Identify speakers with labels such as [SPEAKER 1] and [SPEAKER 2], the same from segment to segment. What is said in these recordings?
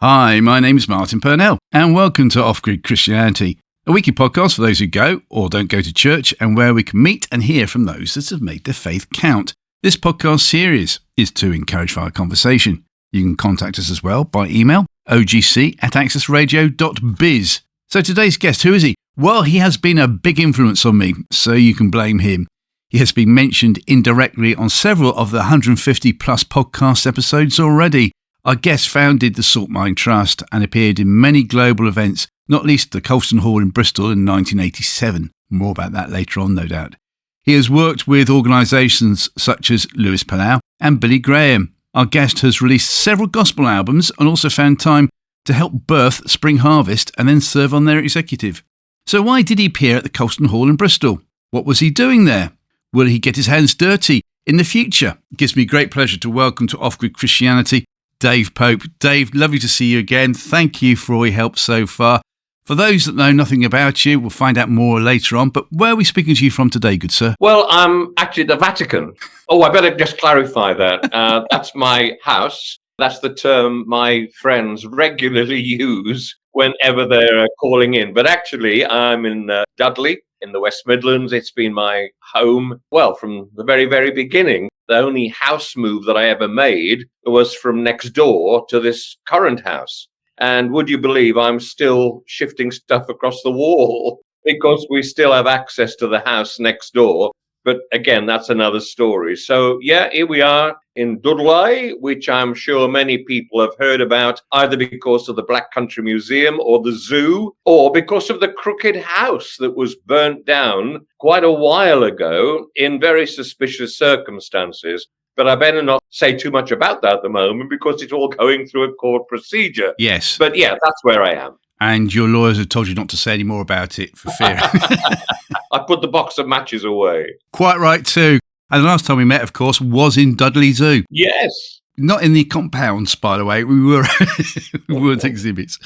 [SPEAKER 1] Hi, my name is Martin Purnell, and welcome to Off-Grid Christianity, a weekly podcast for those who go or don't go to church, and where we can meet and hear from those that have made their faith count. This podcast series is to encourage fire conversation. You can contact us as well by email, ogc@accessradio.biz. So today's guest, who is he? Well, he has been a big influence on me, so you can blame him. He has been mentioned indirectly on several of the 150 plus podcast episodes already. Our guest founded the Saltmine Trust and appeared in many global events, not least the Colston Hall in Bristol in 1987. More about that later on, no doubt. He has worked with organisations such as Lewis Palau and Billy Graham. Our guest has released several gospel albums and also found time to help birth Spring Harvest and then serve on their executive. So why did he appear at the Colston Hall in Bristol? What was he doing there? Will he get his hands dirty in the future? It gives me great pleasure to welcome to Off-Grid Christianity, Dave Pope. Dave, lovely to see you again. Thank you for all your help so far. For those that know nothing about you, we'll find out more later on, but where are we speaking to you from today, good sir?
[SPEAKER 2] Well, I'm actually at the Vatican. Oh, I better just clarify that. That's my house. That's the term my friends regularly use whenever they're calling in. But actually, I'm in Dudley in the West Midlands. It's been my home, well, from the very, very beginning. The only house move that I ever made was from next door to this current house. And would you believe I'm still shifting stuff across the wall because we still have access to the house next door. But again, that's another story. So yeah, here we are in Dudley, which I'm sure many people have heard about, either because of the Black Country Museum or the zoo, or because of the crooked house that was burnt down quite a while ago in very suspicious circumstances. But I better not say too much about that at the moment because it's all going through a court procedure.
[SPEAKER 1] Yes.
[SPEAKER 2] But yeah, that's where I am.
[SPEAKER 1] And your lawyers have told you not to say any more about it for fear.
[SPEAKER 2] I put the box of matches away.
[SPEAKER 1] Quite right too. And the last time we met, of course, was in Dudley Zoo.
[SPEAKER 2] Yes.
[SPEAKER 1] Not in the compounds, by the way. We weren't exhibits.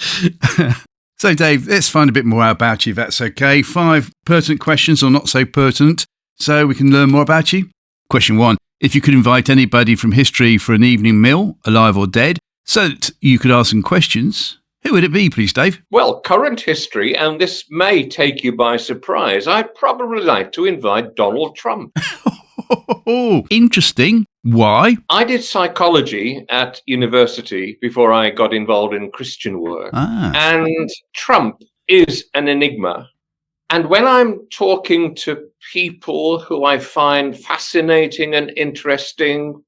[SPEAKER 1] So, Dave, let's find a bit more out about you, if that's okay. 5 pertinent questions or not so pertinent, so we can learn more about you. Question 1. If you could invite anybody from history for an evening meal, alive or dead, so that you could ask them questions, who would it be, please, Dave?
[SPEAKER 2] Well, current history, and this may take you by surprise, I'd probably like to invite Donald Trump.
[SPEAKER 1] Oh, interesting. Why?
[SPEAKER 2] I did psychology at university before I got involved in Christian work. And Trump is an enigma. And when I'm talking to people who I find fascinating and interesting,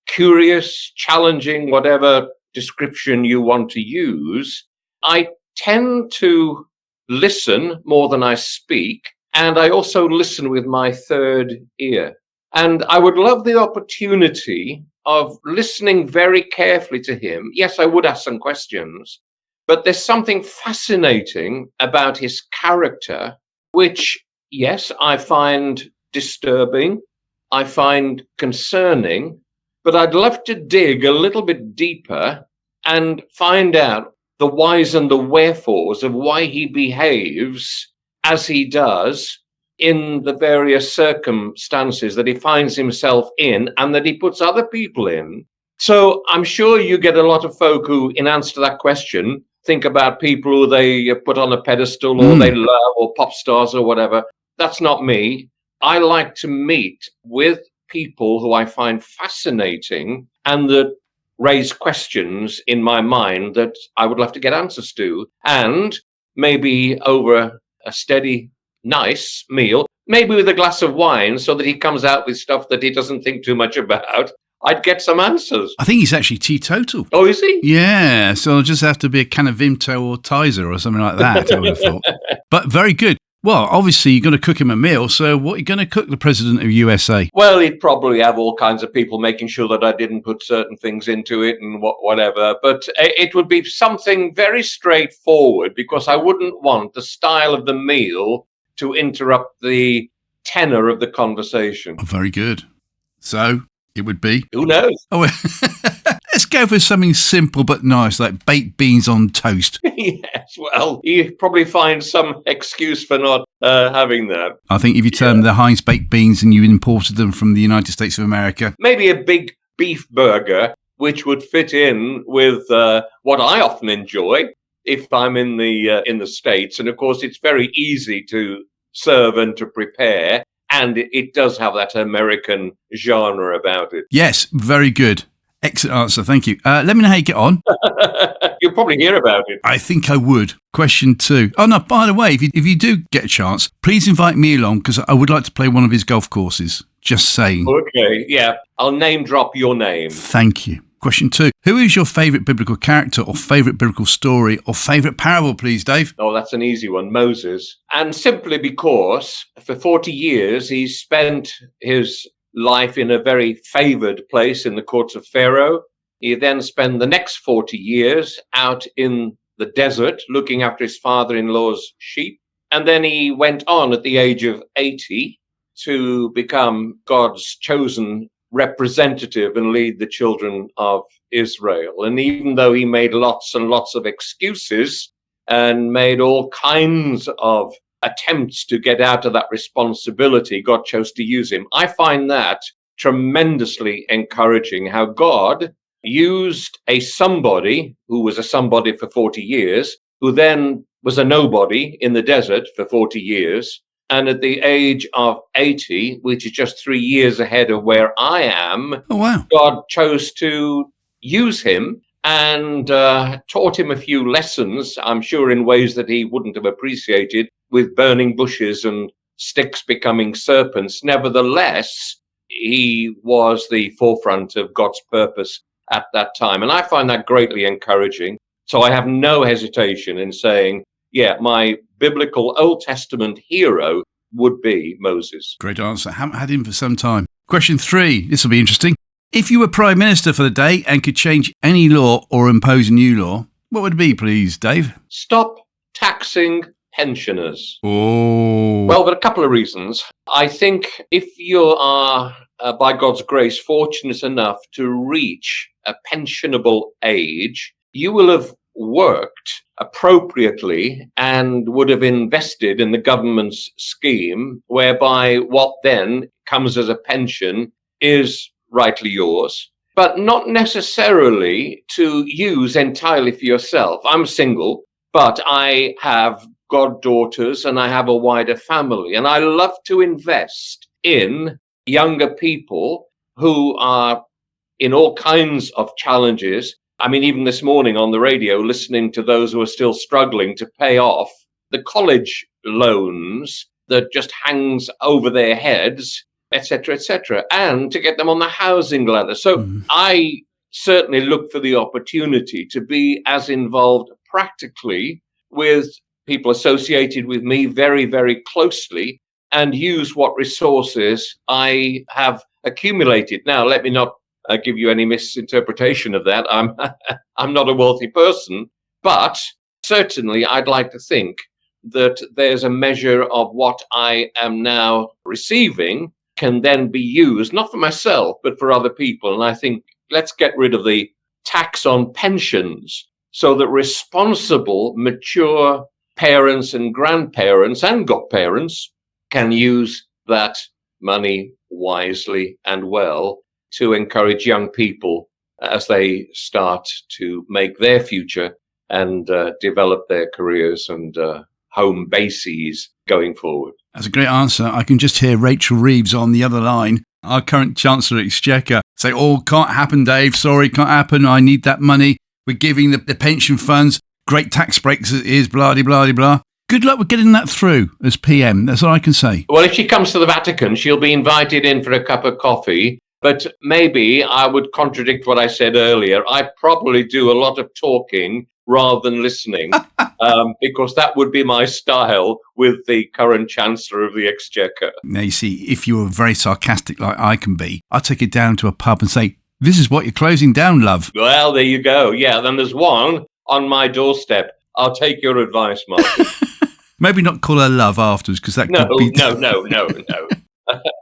[SPEAKER 2] curious, challenging, whatever description you want to use, I tend to listen more than I speak, and I also listen with my third ear. And I would love the opportunity of listening very carefully to him. Yes, I would ask some questions, but there's something fascinating about his character, which, yes, I find disturbing, I find concerning, but I'd love to dig a little bit deeper and find out the whys and the wherefores of why he behaves as he does in the various circumstances that he finds himself in and that he puts other people in. So I'm sure you get a lot of folk who, in answer to that question, think about people who they put on a pedestal or they love, or pop stars or whatever. That's not me. I like to meet with people who I find fascinating and that raise questions in my mind that I would love to get answers to. And maybe over a steady, nice meal, maybe with a glass of wine, so that he comes out with stuff that he doesn't think too much about, I'd get some answers.
[SPEAKER 1] I think he's actually teetotal.
[SPEAKER 2] Oh, is he?
[SPEAKER 1] Yeah, so it'll just have to be a can of Vimto or Tizer or something like that, I would have thought. But very good. Well, obviously, you're going to cook him a meal, so what are you going to cook the President of USA?
[SPEAKER 2] Well, he'd probably have all kinds of people making sure that I didn't put certain things into it and whatever. But it would be something very straightforward, because I wouldn't want the style of the meal to interrupt the tenor of the conversation.
[SPEAKER 1] Oh, very good. So it would be?
[SPEAKER 2] Who knows?
[SPEAKER 1] Oh, let's go for something simple but nice, like baked beans on toast.
[SPEAKER 2] Yes, well, you probably find some excuse for not having that.
[SPEAKER 1] I think if you term the Heinz baked beans and you imported them from the United States of America.
[SPEAKER 2] Maybe a big beef burger which would fit in with what I often enjoy if I'm in the States. And of course, it's very easy to serve and to prepare. And it does have that American genre about it.
[SPEAKER 1] Yes, very good. Excellent answer. Thank you. Let me know how you get on.
[SPEAKER 2] You'll probably hear about it.
[SPEAKER 1] I think I would. Question 2. Oh, no, by the way, if you do get a chance, please invite me along because I would like to play one of his golf courses. Just saying.
[SPEAKER 2] Okay, yeah. I'll name drop your name.
[SPEAKER 1] Thank you. Question 2. Who is your favourite biblical character or favourite biblical story or favourite parable, please, Dave?
[SPEAKER 2] Oh, that's an easy one. Moses. And simply because for 40 years he spent his life in a very favoured place in the courts of Pharaoh. He then spent the next 40 years out in the desert looking after his father-in-law's sheep. And then he went on at the age of 80 to become God's chosen representative and lead the children of Israel. And even though he made lots and lots of excuses and made all kinds of attempts to get out of that responsibility, God chose to use him. I find that tremendously encouraging, how God used a somebody who was a somebody for 40 years, who then was a nobody in the desert for 40 years. And at the age of 80, which is just 3 years ahead of where I am,
[SPEAKER 1] oh, wow.
[SPEAKER 2] God chose to use him and taught him a few lessons, I'm sure in ways that he wouldn't have appreciated, with burning bushes and sticks becoming serpents. Nevertheless, he was the forefront of God's purpose at that time. And I find that greatly encouraging. So I have no hesitation in saying, yeah, my biblical Old Testament hero would be Moses.
[SPEAKER 1] Great answer. Haven't had him for some time. Question 3. This will be interesting. If you were Prime Minister for the day and could change any law or impose a new law, what would it be, please, Dave?
[SPEAKER 2] Stop taxing pensioners.
[SPEAKER 1] Oh.
[SPEAKER 2] Well, there are a couple of reasons. I think if you are, by God's grace, fortunate enough to reach a pensionable age, you will have worked appropriately and would have invested in the government's scheme whereby what then comes as a pension is rightly yours, but not necessarily to use entirely for yourself. I'm single, but I have goddaughters and I have a wider family, and I love to invest in younger people who are in all kinds of challenges. I mean, even this morning on the radio, listening to those who are still struggling to pay off the college loans that just hangs over their heads, etc., and to get them on the housing ladder. So I certainly look for the opportunity to be as involved practically with people associated with me very, very closely and use what resources I have accumulated. Now, let me not give you any misinterpretation of that. I'm not a wealthy person, but certainly I'd like to think that there's a measure of what I am now receiving can then be used, not for myself, but for other people. And I think let's get rid of the tax on pensions so that responsible, mature parents and grandparents and godparents can use that money wisely and well to encourage young people as they start to make their future and develop their careers and home bases going forward.
[SPEAKER 1] That's a great answer. I can just hear Rachel Reeves on the other line, our current Chancellor at Exchequer, say, oh, can't happen, Dave. Sorry, can't happen. I need that money. We're giving the pension funds great tax breaks as it is, blah, blah, blah, blah. Good luck with getting that through as PM. That's all I can say.
[SPEAKER 2] Well, if she comes to the Vatican, she'll be invited in for a cup of coffee. But maybe I would contradict what I said earlier. I probably do a lot of talking rather than listening, because that would be my style with the current Chancellor of the Exchequer.
[SPEAKER 1] Now, you see, if you were very sarcastic like I can be, I'd take it down to a pub and say, this is what you're closing down, love.
[SPEAKER 2] Well, there you go. Yeah, then there's one on my doorstep. I'll take your advice, Martin.
[SPEAKER 1] Maybe not call her love afterwards, because that could be...
[SPEAKER 2] No.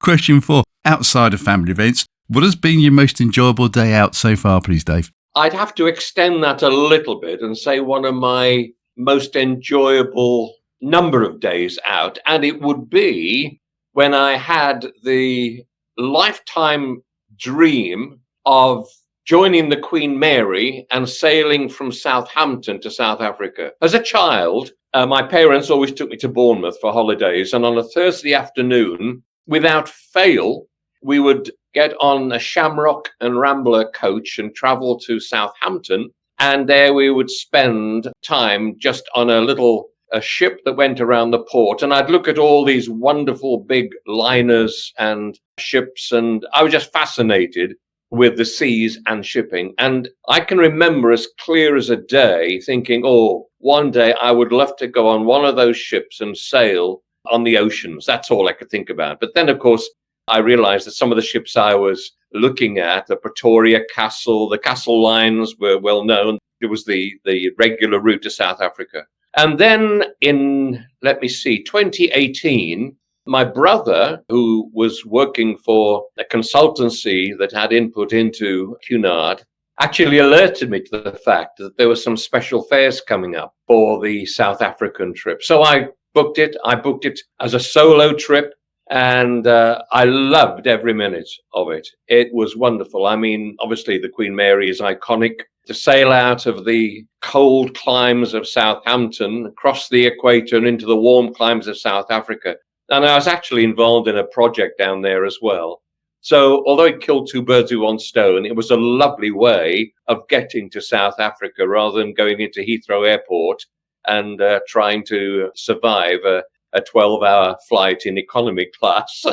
[SPEAKER 1] Question 4. Outside of family events, what has been your most enjoyable day out so far, please, Dave?
[SPEAKER 2] I'd have to extend that a little bit and say one of my most enjoyable number of days out, and it would be when I had the lifetime dream of joining the Queen Mary and sailing from Southampton to South Africa. As a child, my parents always took me to Bournemouth for holidays, and on a Thursday afternoon, without fail, we would get on a Shamrock and Rambler coach and travel to Southampton, and there we would spend time just on a ship that went around the port, and I'd look at all these wonderful big liners and ships, and I was just fascinated with the seas and shipping. And I can remember as clear as a day thinking, oh, one day I would love to go on one of those ships and sail on the oceans. That's all I could think about. But then, of course, I realized that some of the ships I was looking at, the Pretoria Castle, the Castle lines were well known. It was the regular route to South Africa. And then in, 2018, my brother, who was working for a consultancy that had input into Cunard, actually alerted me to the fact that there were some special fares coming up for the South African trip. So I booked it. I booked it as a solo trip, and I loved every minute of it. It was wonderful. I mean, obviously the Queen Mary is iconic. To sail out of the cold climes of Southampton, across the equator and into the warm climes of South Africa. And I was actually involved in a project down there as well. So although it killed two birds with one stone, it was a lovely way of getting to South Africa rather than going into Heathrow Airport and trying to survive a 12-hour flight in economy class.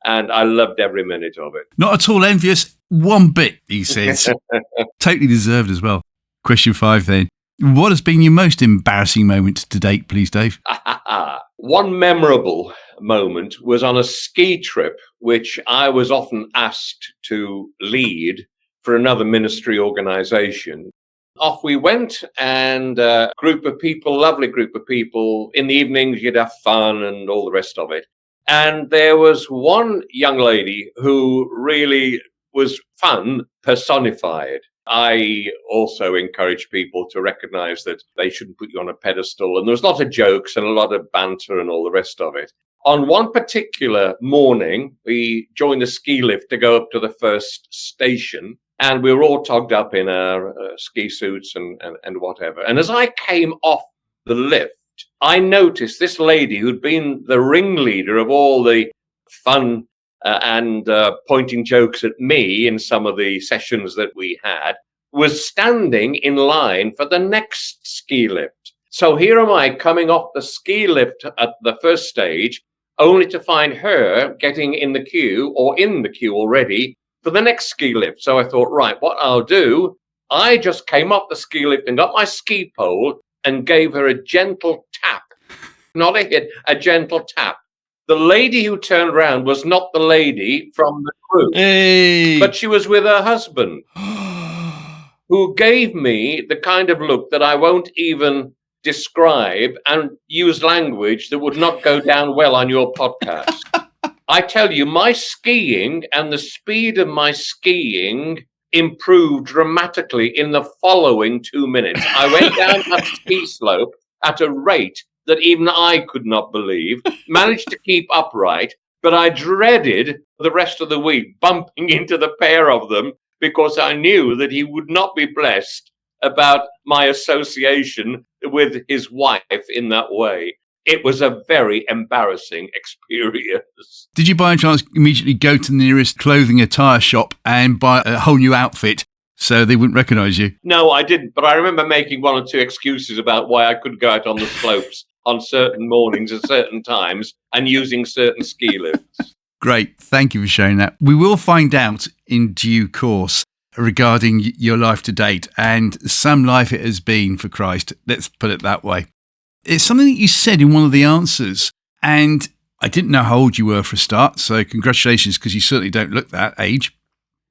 [SPEAKER 2] And I loved every minute of it.
[SPEAKER 1] Not at all envious, one bit, he says. Totally deserved as well. Question 5 then. What has been your most embarrassing moment to date, please, Dave?
[SPEAKER 2] One memorable moment was on a ski trip, which I was often asked to lead for another ministry organization. Off we went, and a group of people, lovely group of people. In the evenings, you'd have fun and all the rest of it. And there was one young lady who really was fun personified. I also encourage people to recognize that they shouldn't put you on a pedestal. And there was a lot of jokes and a lot of banter and all the rest of it. On one particular morning, we joined the ski lift to go up to the first station. And we were all togged up in our ski suits and whatever. And as I came off the lift, I noticed this lady who'd been the ringleader of all the fun and pointing jokes at me in some of the sessions that we had, was standing in line for the next ski lift. So here am I coming off the ski lift at the first stage, only to find her getting in the queue already for the next ski lift. So I thought, right, what I'll do, I just came off the ski lift and got my ski pole and gave her a gentle tap. Not a hit, a gentle tap. The lady who turned around was not the lady from the crew, but she was with her husband, who gave me the kind of look that I won't even describe and use language that would not go down well on your podcast. I tell you, my skiing and the speed of my skiing improved dramatically in the following 2 minutes. I went down that ski slope at a rate that even I could not believe, managed to keep upright, but I dreaded the rest of the week bumping into the pair of them because I knew that he would not be blessed about my association with his wife in that way. It was a very embarrassing experience.
[SPEAKER 1] Did you by any chance immediately go to the nearest clothing attire shop and buy a whole new outfit so they wouldn't recognise you?
[SPEAKER 2] No, I didn't, but I remember making one or two excuses about why I couldn't go out on the slopes on certain mornings at certain times and using certain ski lifts.
[SPEAKER 1] Great, thank you for sharing that. We will find out in due course regarding your life to date, and some life it has been for Christ, let's put it that way. It's something that you said in one of the answers, and I didn't know how old you were for a start, so congratulations, because you certainly don't look that age.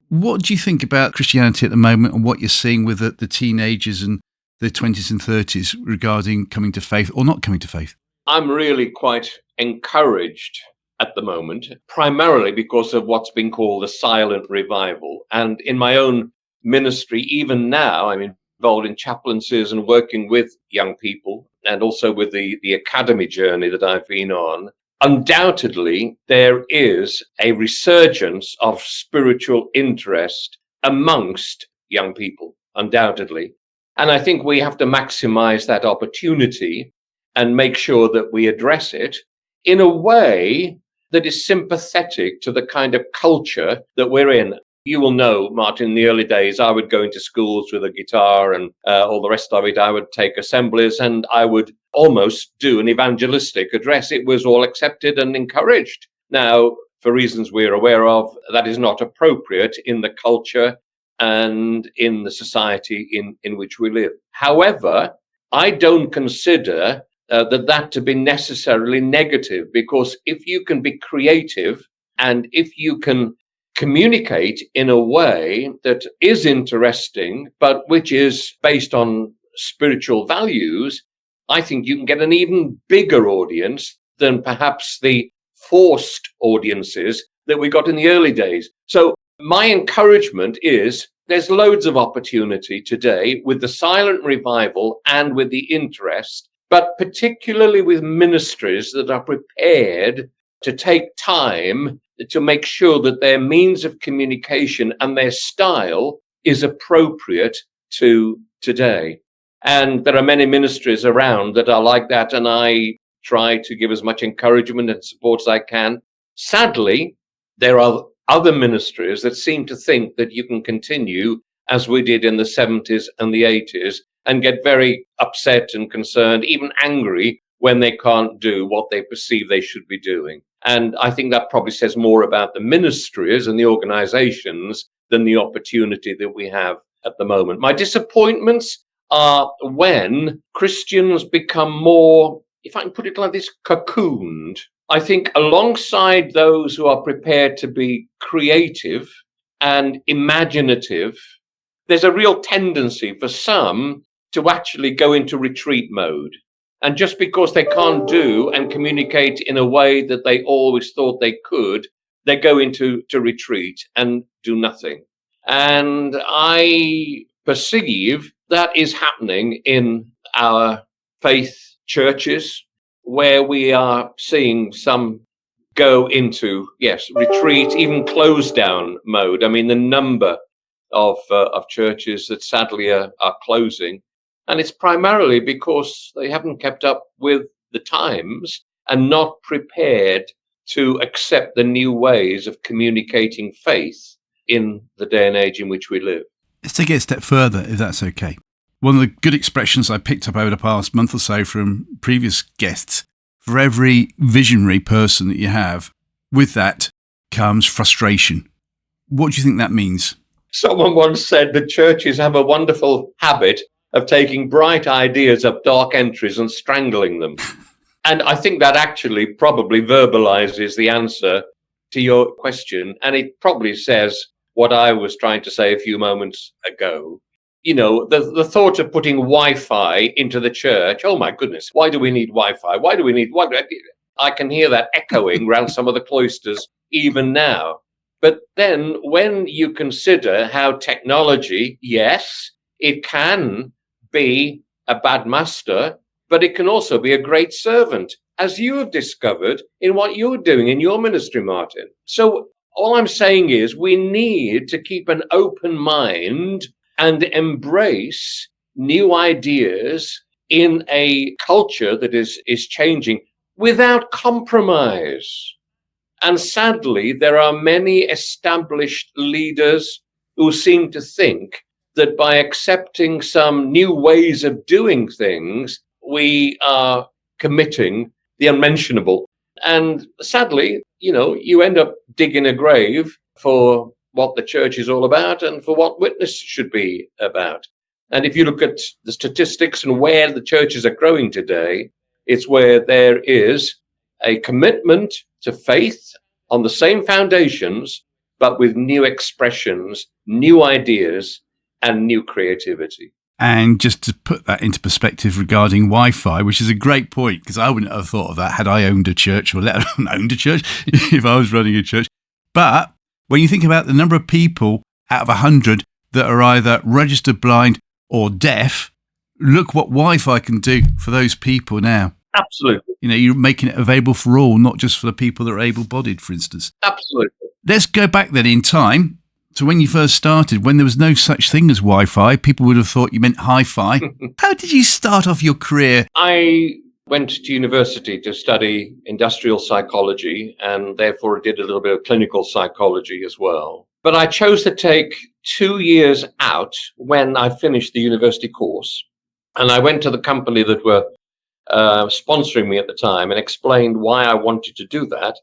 [SPEAKER 1] What do you think about Christianity at the moment and what you're seeing with the teenagers and the 20s and 30s regarding coming to faith or not coming to faith?
[SPEAKER 2] I'm really quite encouraged at the moment, primarily because of what's been called the silent revival. And in my own ministry, even now, I'm involved in chaplaincies and working with young people, and also with the academy journey that I've been on. Undoubtedly, there is a resurgence of spiritual interest amongst young people, undoubtedly. And I think we have to maximize that opportunity and make sure that we address it in a way that is sympathetic to the kind of culture that we're in. You will know, Martin, in the early days, I would go into schools with a guitar and all the rest of it. I would take assemblies and I would almost do an evangelistic address. It was all accepted and encouraged. Now, for reasons we're aware of, that is not appropriate in the culture and in the society in which we live. However, I don't consider that to be necessarily negative, because if you can be creative and if you can communicate in a way that is interesting, but which is based on spiritual values, I think you can get an even bigger audience than perhaps the forced audiences that we got in the early days. So my encouragement is there's loads of opportunity today with the silent revival and with the interest, but particularly with ministries that are prepared to take time to make sure that their means of communication and their style is appropriate to today. And there are many ministries around that are like that, and I try to give as much encouragement and support as I can. Sadly, there are other ministries that seem to think that you can continue as we did in the 70s and the 80s and get very upset and concerned, even angry, when they can't do what they perceive they should be doing. And I think that probably says more about the ministries and the organizations than the opportunity that we have at the moment. My disappointments are when Christians become more, if I can put it like this, cocooned. I think alongside those who are prepared to be creative and imaginative, there's a real tendency for some to actually go into retreat mode. And just because they can't do and communicate in a way that they always thought they could, they go into retreat and do nothing. And I perceive that is happening in our faith churches, where we are seeing some go into, yes, retreat, even close down mode. I mean, the number of churches that sadly are closing. And it's primarily because they haven't kept up with the times and not prepared to accept the new ways of communicating faith in the day and age in which we live.
[SPEAKER 1] Let's take it a step further, if that's okay. One of the good expressions I picked up over the past month or so from previous guests, for every visionary person that you have, with that comes frustration. What do you think that means?
[SPEAKER 2] Someone once said that churches have a wonderful habit of taking bright ideas up dark entries and strangling them. And I think that actually probably verbalizes the answer to your question. And it probably says what I was trying to say a few moments ago. You know, the thought of putting Wi-Fi into the church, oh my goodness, why do we need Wi-Fi? Why do we need what? I can hear that echoing around some of the cloisters even now. But then when you consider how technology, yes, it can be a bad master, but it can also be a great servant, as you have discovered in what you're doing in your ministry, Martin. So all I'm saying is we need to keep an open mind and embrace new ideas in a culture that is changing without compromise. And sadly, there are many established leaders who seem to think that by accepting some new ways of doing things, we are committing the unmentionable. And sadly, you know, you end up digging a grave for what the church is all about and for what witness should be about. And if you look at the statistics and where the churches are growing today, it's where there is a commitment to faith on the same foundations, but with new expressions, new ideas, and new creativity.
[SPEAKER 1] And just to put that into perspective regarding Wi-Fi, which is a great point, because I wouldn't have thought of that had I owned a church, or let alone owned a church, if I was running a church. But when you think about the number of people out of 100 that are either registered blind or deaf, look what Wi-Fi can do for those people now.
[SPEAKER 2] Absolutely.
[SPEAKER 1] You know, you're making it available for all, not just for the people that are able-bodied, for instance.
[SPEAKER 2] Absolutely.
[SPEAKER 1] Let's go back then in time So when you first started, when there was no such thing as Wi-Fi, people would have thought you meant hi-fi. How did you start off your career?
[SPEAKER 2] I went to university to study industrial psychology and therefore did a little bit of clinical psychology as well. But I chose to take 2 years out when I finished the university course. And I went to the company that were sponsoring me at the time and explained why I wanted to do that.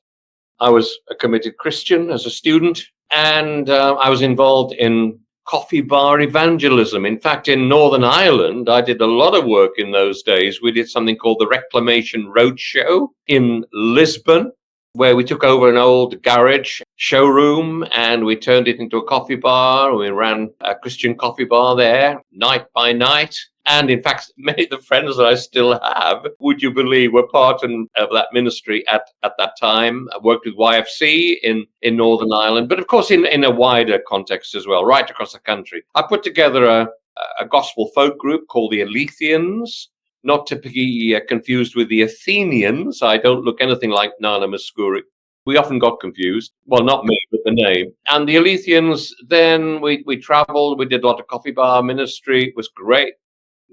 [SPEAKER 2] I was a committed Christian as a student, and I was involved in coffee bar evangelism. In fact, in Northern Ireland, I did a lot of work in those days. We did something called the Reclamation Roadshow in Lisbon, where we took over an old garage showroom and we turned it into a coffee bar. We ran a Christian coffee bar there night by night. And in fact, many of the friends that I still have, would you believe, were part of that ministry at that time. I worked with YFC in Northern Ireland, but of course in a wider context as well, right across the country. I put together a gospel folk group called the Alethians, not to be confused with the Athenians. I don't look anything like Nana Muscuri. We often got confused. Well, not me, but the name. And the Alethians, then we traveled. We did a lot of coffee bar ministry. It was great.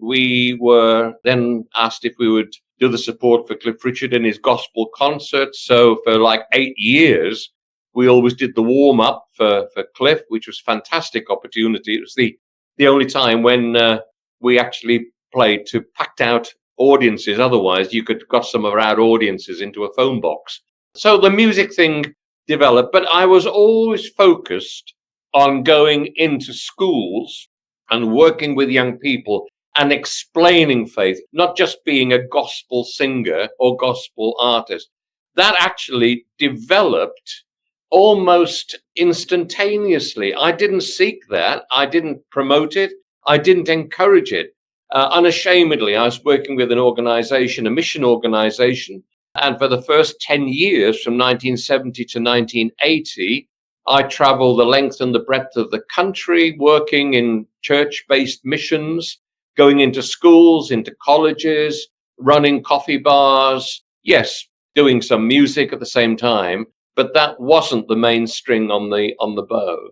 [SPEAKER 2] We were then asked if we would do the support for Cliff Richard in his gospel concerts. So for like 8 years, we always did the warm-up for Cliff, which was a fantastic opportunity. It was the only time when we actually played to packed out audiences. Otherwise, you could got some of our audiences into a phone box. So the music thing developed, but I was always focused on going into schools and working with young people and explaining faith, not just being a gospel singer or gospel artist. That actually developed almost instantaneously. I didn't seek that. I didn't promote it. I didn't encourage it. Unashamedly, I was working with an organization, a mission organization. And for the first 10 years, from 1970 to 1980, I traveled the length and the breadth of the country, working in church-based missions, going into schools, into colleges, running coffee bars. Yes, doing some music at the same time, but that wasn't the main string on the bow.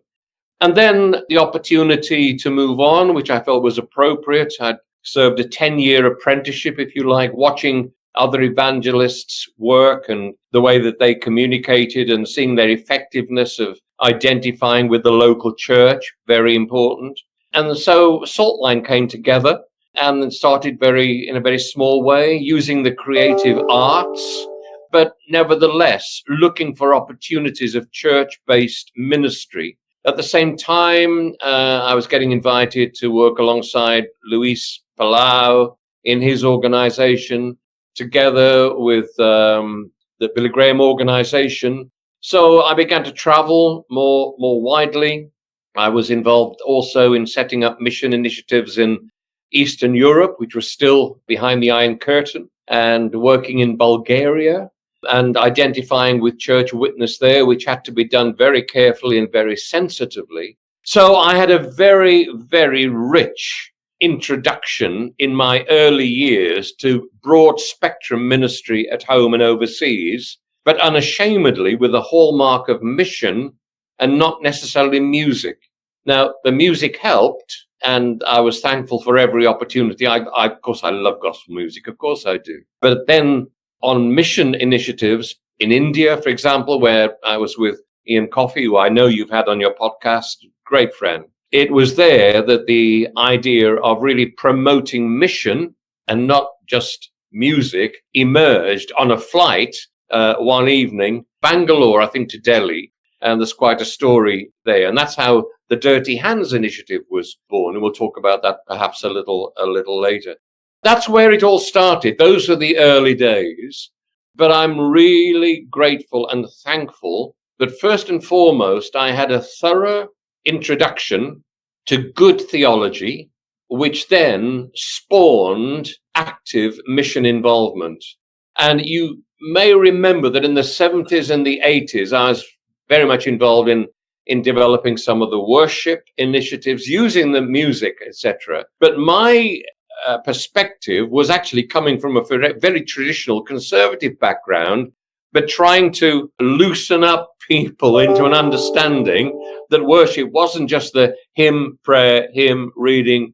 [SPEAKER 2] And then the opportunity to move on, which I felt was appropriate. I'd served a 10-year apprenticeship, if you like, watching other evangelists work and the way that they communicated and seeing their effectiveness of identifying with the local church, very important. And so Saltline came together and started in a very small way, using the creative arts, but nevertheless looking for opportunities of church-based ministry. At the same time, I was getting invited to work alongside Luis Palau in his organization, together with the Billy Graham organization. So I began to travel more widely. I was involved also in setting up mission initiatives in Eastern Europe, which was still behind the Iron Curtain, and working in Bulgaria and identifying with church witness there, which had to be done very carefully and very sensitively. So I had a very, very rich introduction in my early years to broad spectrum ministry at home and overseas, but unashamedly with a hallmark of mission and not necessarily music. Now, the music helped, and I was thankful for every opportunity. Of course, I love gospel music. Of course I do. But then on mission initiatives in India, for example, where I was with Ian Coffey, who I know you've had on your podcast, great friend. It was there that the idea of really promoting mission and not just music emerged on a flight one evening, Bangalore, I think, to Delhi. And there's quite a story there. And that's how the Dirty Hands initiative was born. And we'll talk about that perhaps a little later. That's where it all started. Those were the early days. But I'm really grateful and thankful that first and foremost, I had a thorough introduction to good theology, which then spawned active mission involvement. And you may remember that in the 70s and the 80s, I was very much involved in developing some of the worship initiatives, using the music, etc. But my perspective was actually coming from a very traditional conservative background, but trying to loosen up people into an understanding that worship wasn't just the hymn, prayer, hymn, reading,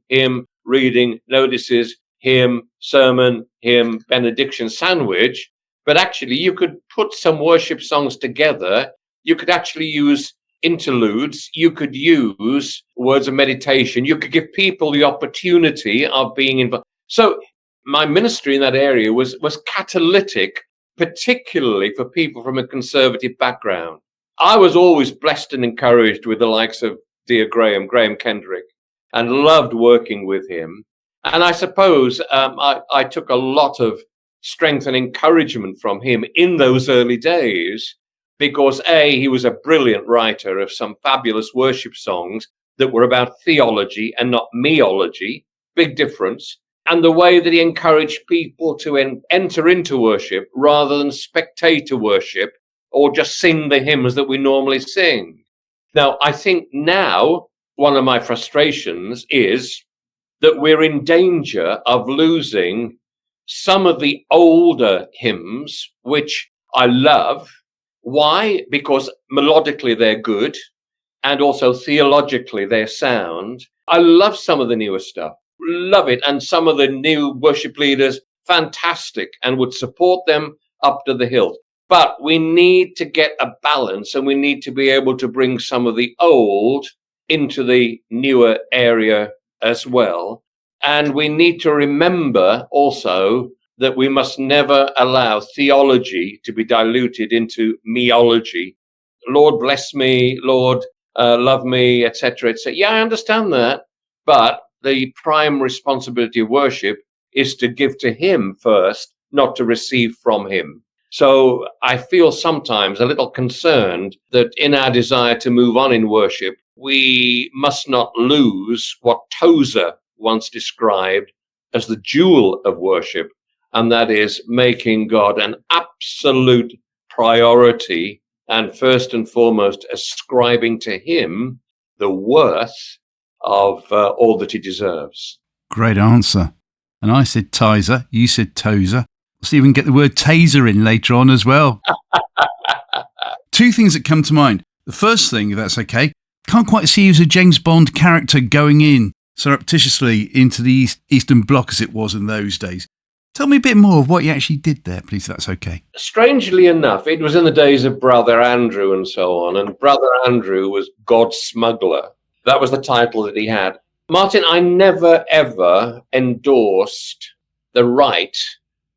[SPEAKER 2] notices, hymn, sermon, hymn, benediction sandwich, but actually you could put some worship songs together. You could actually use interludes. You could use words of meditation. You could give people the opportunity of being involved. So my ministry in that area was catalytic, particularly for people from a conservative background. I was always blessed and encouraged with the likes of dear Graham Kendrick, and loved working with him. And I suppose I took a lot of strength and encouragement from him in those early days, because he was a brilliant writer of some fabulous worship songs that were about theology and not meology. Big difference. And the way that he encouraged people to enter into worship rather than spectator worship or just sing the hymns that we normally sing. Now, I think now one of my frustrations is that we're in danger of losing some of the older hymns, which I love. Why? Because melodically they're good, and also theologically they're sound. I love some of the newer stuff. Love it. And some of the new worship leaders, fantastic, and would support them up to the hilt. But we need to get a balance, and we need to be able to bring some of the old into the newer area as well. And we need to remember also that we must never allow theology to be diluted into meology. Lord, bless me, Lord, love me, etc., etc. Yeah, I understand that. But the prime responsibility of worship is to give to him first, not to receive from him. So I feel sometimes a little concerned that in our desire to move on in worship, we must not lose what Tozer once described as the jewel of worship, and that is making God an absolute priority and first and foremost ascribing to him the worth of all that he deserves.
[SPEAKER 1] Great answer. And I said Tizer, you said Tozer. We'll see if we can get the word taser in later on as well. Two things that come to mind. The first thing, if that's okay, can't quite see you as a James Bond character going in surreptitiously into the Eastern Bloc as it was in those days. Tell me a bit more of what you actually did there, please, if that's okay.
[SPEAKER 2] Strangely enough, it was in the days of Brother Andrew and so on, and Brother Andrew was God's smuggler. That was the title that he had. Martin, I never, ever endorsed the right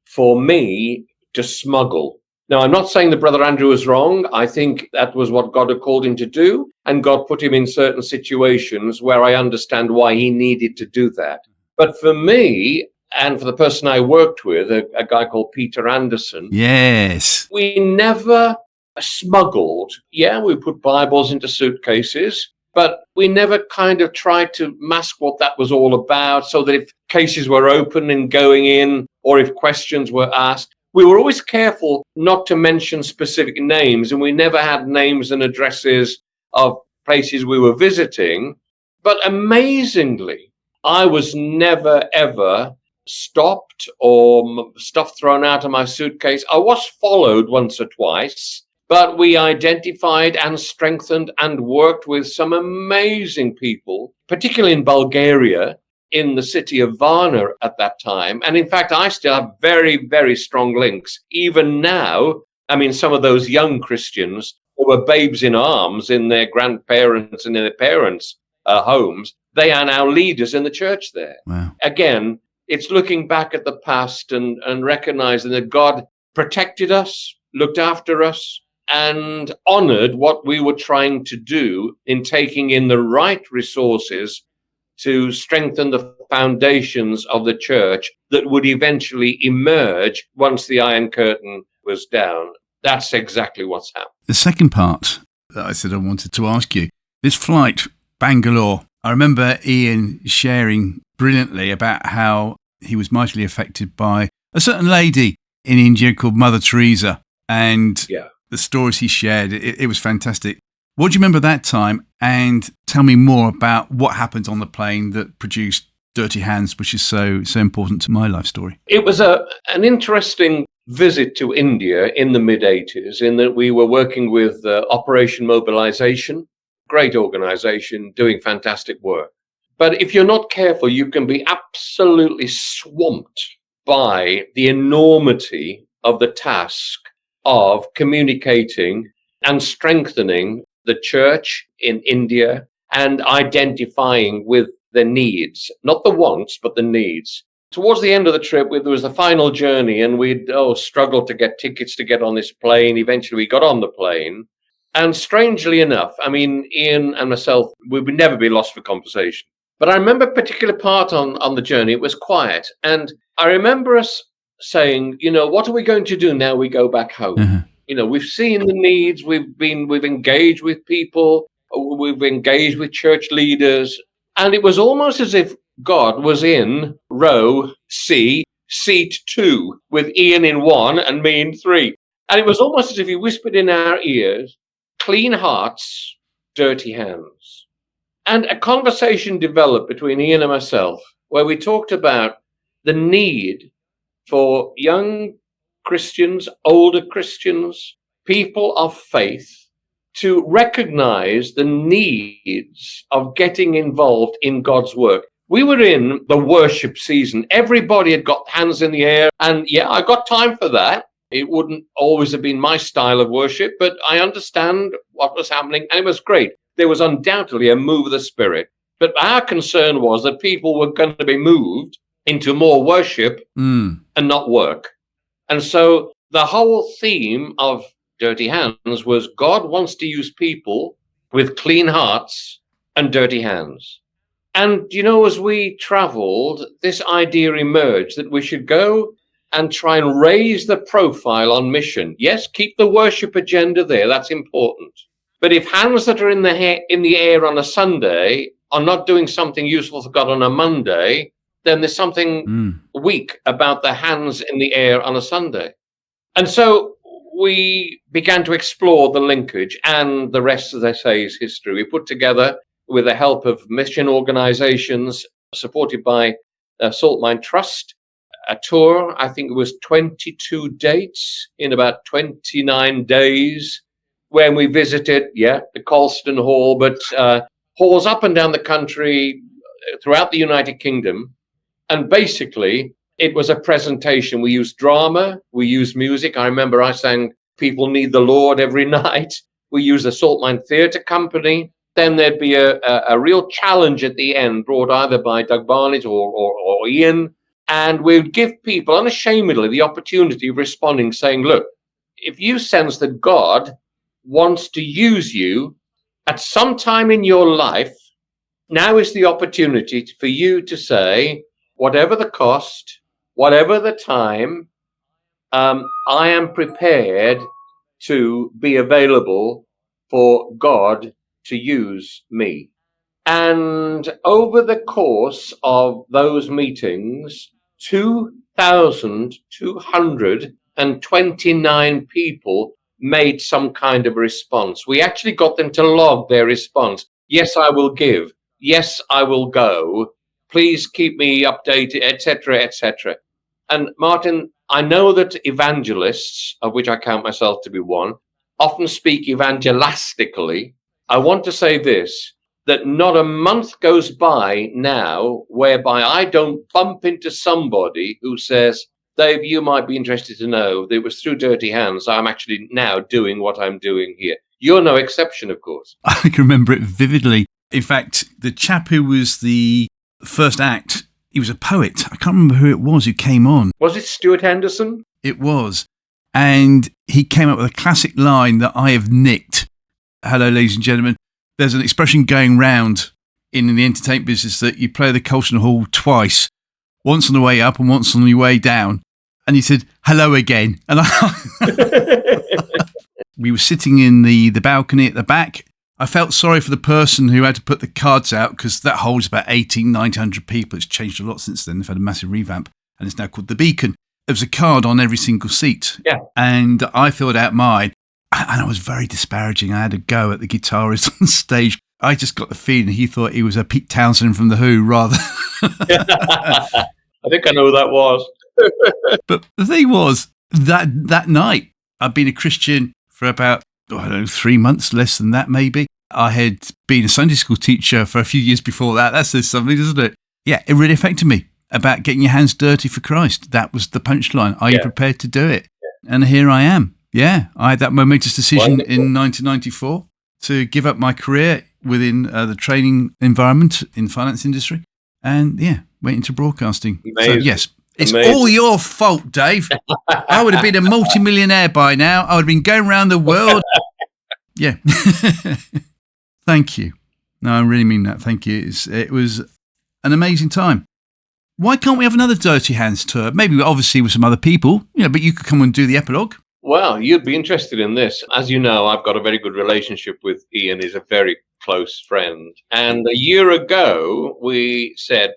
[SPEAKER 2] for me to smuggle. Now, I'm not saying that Brother Andrew was wrong. I think that was what God had called him to do, and God put him in certain situations where I understand why he needed to do that. But for me, and for the person I worked with, a guy called Peter Anderson,
[SPEAKER 1] yes,
[SPEAKER 2] we never smuggled. Yeah, we put Bibles into suitcases, but we never kind of tried to mask what that was all about, so that if cases were open and going in, or if questions were asked, we were always careful not to mention specific names, and we never had names and addresses of places we were visiting. But amazingly, I was never, ever stopped or stuff thrown out of my suitcase. I was followed once or twice, but we identified and strengthened and worked with some amazing people, particularly in Bulgaria, in the city of Varna at that time. And in fact, I still have very, very strong links. Even now, I mean, some of those young Christians who were babes in arms in their grandparents and in their parents' homes, they are now leaders in the church there.
[SPEAKER 1] Wow.
[SPEAKER 2] Again, it's looking back at the past and recognizing that God protected us, looked after us, and honored what we were trying to do in taking in the right resources to strengthen the foundations of the church that would eventually emerge once the Iron Curtain was down. That's exactly what's happened.
[SPEAKER 1] The second part that I said I wanted to ask you, this flight, Bangalore, I remember Ian sharing brilliantly about how he was mightily affected by a certain lady in India called Mother Teresa, and the stories he shared, it was fantastic. What do you remember that time? And tell me more about what happened on the plane that produced Dirty Hands, which is so important to my life story.
[SPEAKER 2] It was an interesting visit to India in the mid-'80s, in that we were working with Operation Mobilization, great organization, doing fantastic work. But if you're not careful, you can be absolutely swamped by the enormity of the task of communicating and strengthening the church in India and identifying with the needs, not the wants, but the needs. Towards the end of the trip, there was the final journey, and we'd struggled to get tickets to get on this plane. Eventually, we got on the plane. And strangely enough, I mean, Ian and myself, we would never be lost for conversation. But I remember a particular part on the journey, it was quiet. And I remember us saying, what are we going to do now we go back home? Mm-hmm. We've seen the needs, we've engaged with people, we've engaged with church leaders. And it was almost as if God was in row C, seat 2, with Ian in 1 and me in 3. And it was almost as if he whispered in our ears, clean hearts, dirty hands. And a conversation developed between Ian and myself where we talked about the need for young Christians, older Christians, people of faith to recognize the needs of getting involved in God's work. We were in the worship season. Everybody had got hands in the air. And yeah, I got time for that. It wouldn't always have been my style of worship, but I understand what was happening. And it was great. There was undoubtedly a move of the Spirit. But our concern was that people were going to be moved into more worship and not work. And so the whole theme of Dirty Hands was God wants to use people with clean hearts and dirty hands. And, as we traveled, this idea emerged that we should go and try and raise the profile on mission. Yes, keep the worship agenda there. That's important. But if hands that are in the air on a Sunday are not doing something useful for God on a Monday, then there's something weak about the hands in the air on a Sunday. And so we began to explore the linkage, and the rest, as I say, is history. We put together, with the help of mission organizations supported by Saltmine Trust, a tour. I think it was 22 dates in about 29 days when we visited, the Colston Hall, but halls up and down the country, throughout the United Kingdom. And basically, it was a presentation. We used drama, we used music. I remember I sang People Need the Lord every night. We used the Saltmine Theatre Company. Then there'd be a real challenge at the end, brought either by Doug Barnett or Ian. And we'd give people unashamedly the opportunity of responding, saying, look, if you sense that God wants to use you at some time in your life, now is the opportunity for you to say, whatever the cost, whatever the time, I am prepared to be available for God to use me. And over the course of those meetings, 2,229 people made some kind of response. We actually got them to log their response. Yes, I will give. Yes, I will go. Please keep me updated, etc., etc. And Martin, I know that evangelists, of which I count myself to be one, often speak evangelistically. I want to say this, that not a month goes by now whereby I don't bump into somebody who says, Dave, you might be interested to know that it was through Dirty Hands I'm actually now doing what I'm doing here. You're no exception, of course.
[SPEAKER 1] I can remember it vividly. In fact, the chap who was the first act, he was a poet. I can't remember who it was who came on.
[SPEAKER 2] Was it Stuart Henderson?
[SPEAKER 1] It was. And he came up with a classic line that I have nicked. Hello, ladies and gentlemen. There's an expression going round in the entertainment business that you play the Colston Hall twice, once on the way up and once on the way down. And he said, hello again. And we were sitting in the balcony at the back. I felt sorry for the person who had to put the cards out because that holds about 1,900 people. It's changed a lot since then. They've had a massive revamp and it's now called The Beacon. There was a card on every single seat.
[SPEAKER 2] Yeah.
[SPEAKER 1] And I filled out mine. And I was very disparaging. I had a go at the guitarist on stage. I just got the feeling he thought he was a Pete Townsend from The Who rather.
[SPEAKER 2] I think I know who that was.
[SPEAKER 1] But the thing was, that night, I'd been a Christian for about, 3 months, less than that maybe. I had been a Sunday school teacher for a few years before that. That says something, doesn't it? Yeah, it really affected me about getting your hands dirty for Christ. That was the punchline. Are you prepared to do it? Yeah. And here I am. Yeah, I had that momentous decision in 1994 to give up my career within the training environment in the finance industry. And went into broadcasting.
[SPEAKER 2] Amazing.
[SPEAKER 1] So yes, it's all your fault, Dave. I would have been a multimillionaire by now. I would have been going around the world. Yeah. Thank you. No, I really mean that. Thank you. It was an amazing time. Why can't we have another Dirty Hands tour? Maybe obviously with some other people, but you could come and do the epilogue.
[SPEAKER 2] Well, you'd be interested in this. As you know, I've got a very good relationship with Ian. He's a very close friend. And a year ago, we said,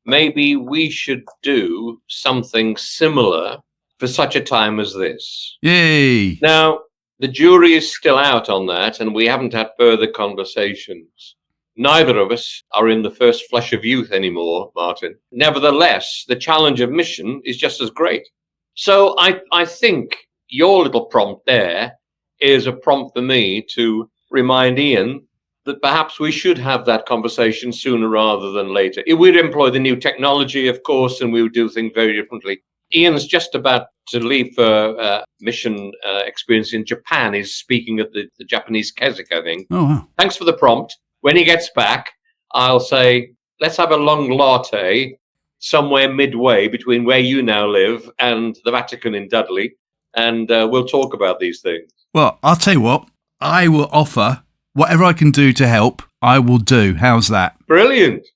[SPEAKER 2] maybe we should do something similar for such a time as this.
[SPEAKER 1] Yay!
[SPEAKER 2] Now, the jury is still out on that, and we haven't had further conversations. Neither of us are in the first flush of youth anymore, Martin. Nevertheless, the challenge of mission is just as great. So I think your little prompt there is a prompt for me to remind Ian that perhaps we should have that conversation sooner rather than later. We'd employ the new technology, of course, and we would do things very differently. Ian's just about to leave for mission experience in Japan. He's speaking at the Japanese Keswick, I think.
[SPEAKER 1] Oh, wow.
[SPEAKER 2] Thanks for the prompt. When he gets back, I'll say, let's have a long latte somewhere midway between where you now live and the Vatican in Dudley, and we'll talk about these things.
[SPEAKER 1] Well, I'll tell you what, I will offer whatever I can do to help, I will do. How's that?
[SPEAKER 2] Brilliant.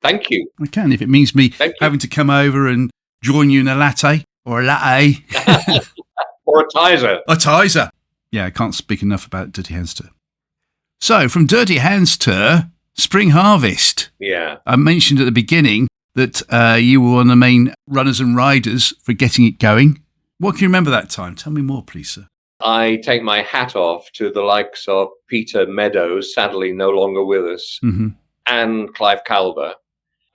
[SPEAKER 2] Thank you.
[SPEAKER 1] I can, if it means me having to come over and join you in a latte or a latte.
[SPEAKER 2] Or a tizer.
[SPEAKER 1] A tizer. Yeah, I can't speak enough about Dirty Hands Tour. So, from Dirty Hands Tour, Spring Harvest.
[SPEAKER 2] Yeah.
[SPEAKER 1] I mentioned at the beginning that you were one of the main runners and riders for getting it going. What can you remember that time? Tell me more, please, sir.
[SPEAKER 2] I take my hat off to the likes of Peter Meadows, sadly no longer with us, and Clive Calver.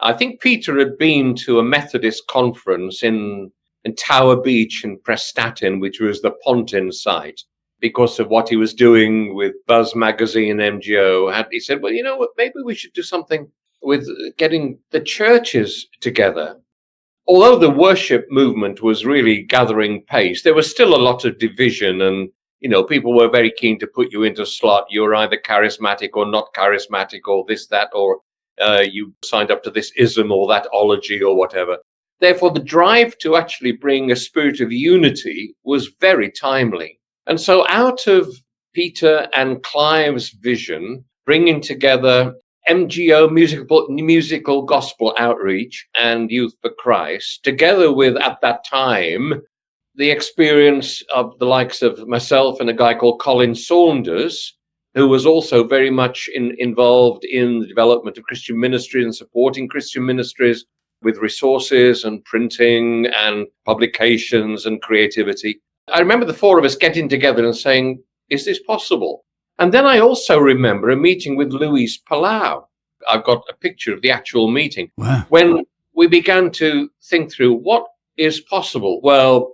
[SPEAKER 2] I think Peter had been to a Methodist conference in Tower Beach in Prestatyn, which was the Pontin site, because of what he was doing with Buzz Magazine and MGO. He said, well, you know what, maybe we should do something with getting the churches together. Although the worship movement was really gathering pace, there was still a lot of division, and people were very keen to put you into a slot. You were either charismatic or not charismatic, or this, that, or you signed up to this ism or that ology or whatever. Therefore, the drive to actually bring a spirit of unity was very timely. And so out of Peter and Clive's vision, bringing together MGO, musical gospel outreach, and Youth for Christ, together with, at that time, the experience of the likes of myself and a guy called Colin Saunders, who was also very much involved in the development of Christian ministries and supporting Christian ministries with resources and printing and publications and creativity. I remember the four of us getting together and saying, is this possible? And then I also remember a meeting with Luis Palau. I've got a picture of the actual meeting.
[SPEAKER 1] Wow.
[SPEAKER 2] When we began to think through what is possible. Well,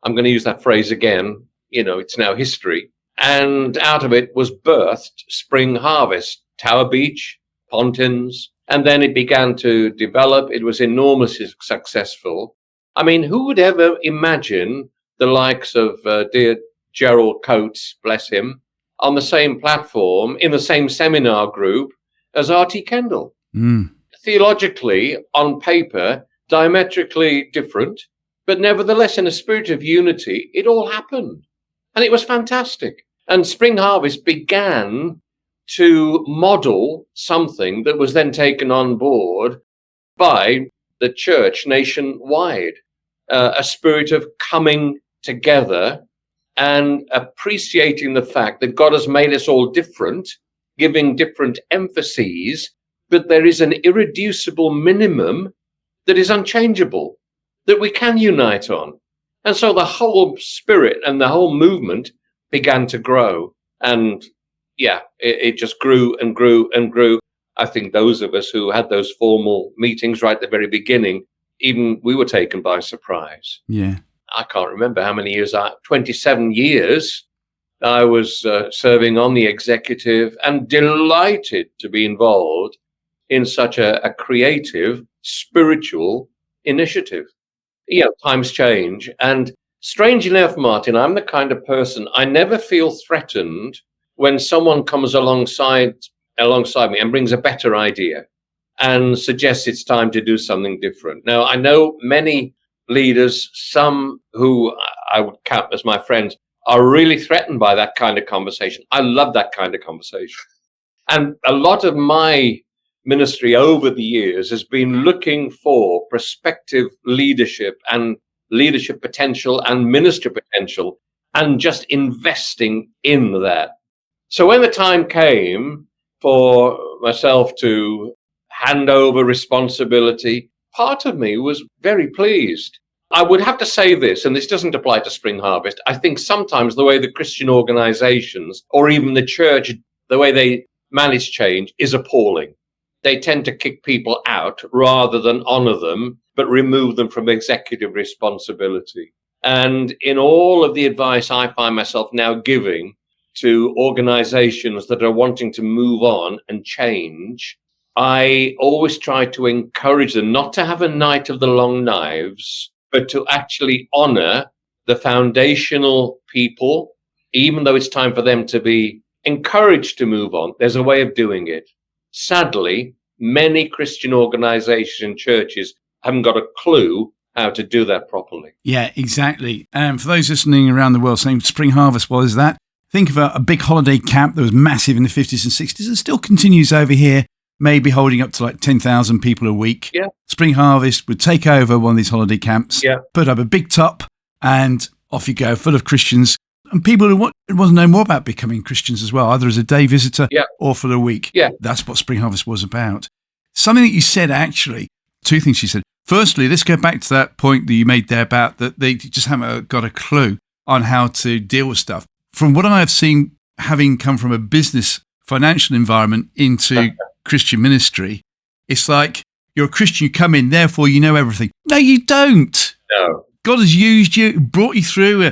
[SPEAKER 2] I'm going to use that phrase again. It's now history. And out of it was birthed Spring Harvest, Tower Beach, Pontins. And then it began to develop. It was enormously successful. I mean, who would ever imagine the likes of dear Gerald Coates, bless him, on the same platform, in the same seminar group as R.T. Kendall. Theologically, on paper, diametrically different, but nevertheless, in a spirit of unity, it all happened. And it was fantastic. And Spring Harvest began to model something that was then taken on board by the church nationwide, a spirit of coming together and appreciating the fact that God has made us all different, giving different emphases, but there is an irreducible minimum that is unchangeable, that we can unite on. And so the whole spirit and the whole movement began to grow. And it just grew and grew and grew. I think those of us who had those formal meetings right at the very beginning, even we were taken by surprise.
[SPEAKER 1] Yeah.
[SPEAKER 2] I can't remember how many years, 27 years, I was serving on the executive and delighted to be involved in such a creative, spiritual initiative. Times change. And strange enough, Martin, I'm the kind of person, I never feel threatened when someone comes alongside me and brings a better idea and suggests it's time to do something different. Now, I know many leaders, some who I would count as my friends, are really threatened by that kind of conversation. I love that kind of conversation. And a lot of my ministry over the years has been looking for prospective leadership and leadership potential and ministry potential and just investing in that. So when the time came for myself to hand over responsibility, part of me was very pleased. I would have to say this, and this doesn't apply to Spring Harvest. I think sometimes the way the Christian organizations or even the church, the way they manage change is appalling. They tend to kick people out rather than honor them, but remove them from executive responsibility. And in all of the advice I find myself now giving to organizations that are wanting to move on and change, I always try to encourage them not to have a night of the long knives, but to actually honor the foundational people, even though it's time for them to be encouraged to move on. There's a way of doing it. Sadly, many Christian organizations and churches haven't got a clue how to do that properly.
[SPEAKER 1] Yeah, exactly. And for those listening around the world saying Spring Harvest, what is that? Think of a big holiday camp that was massive in the 50s and 60s and still continues over here, maybe holding up to like 10,000 people a week.
[SPEAKER 2] Yeah.
[SPEAKER 1] Spring Harvest would take over one of these holiday camps, put up a big top, and off you go, full of Christians. And people who want to know more about becoming Christians as well, either as a day visitor or for the week.
[SPEAKER 2] Yeah.
[SPEAKER 1] That's what Spring Harvest was about. Something that you said, actually, two things you said. Firstly, let's go back to that point that you made there about that they just haven't got a clue on how to deal with stuff. From what I have seen, having come from a business financial environment into Christian ministry, it's like you're a Christian, you come in, therefore you know everything. No, you don't.
[SPEAKER 2] No.
[SPEAKER 1] God has used you, brought you through.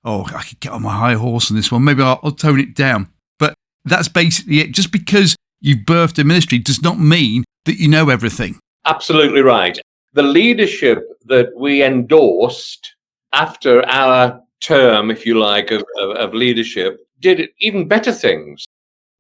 [SPEAKER 1] I could get on my high horse on this one. Maybe I'll tone it down. But that's basically it. Just because you've birthed a ministry does not mean that you know everything.
[SPEAKER 2] Absolutely right. The leadership that we endorsed after our term, if you like, of leadership did even better things.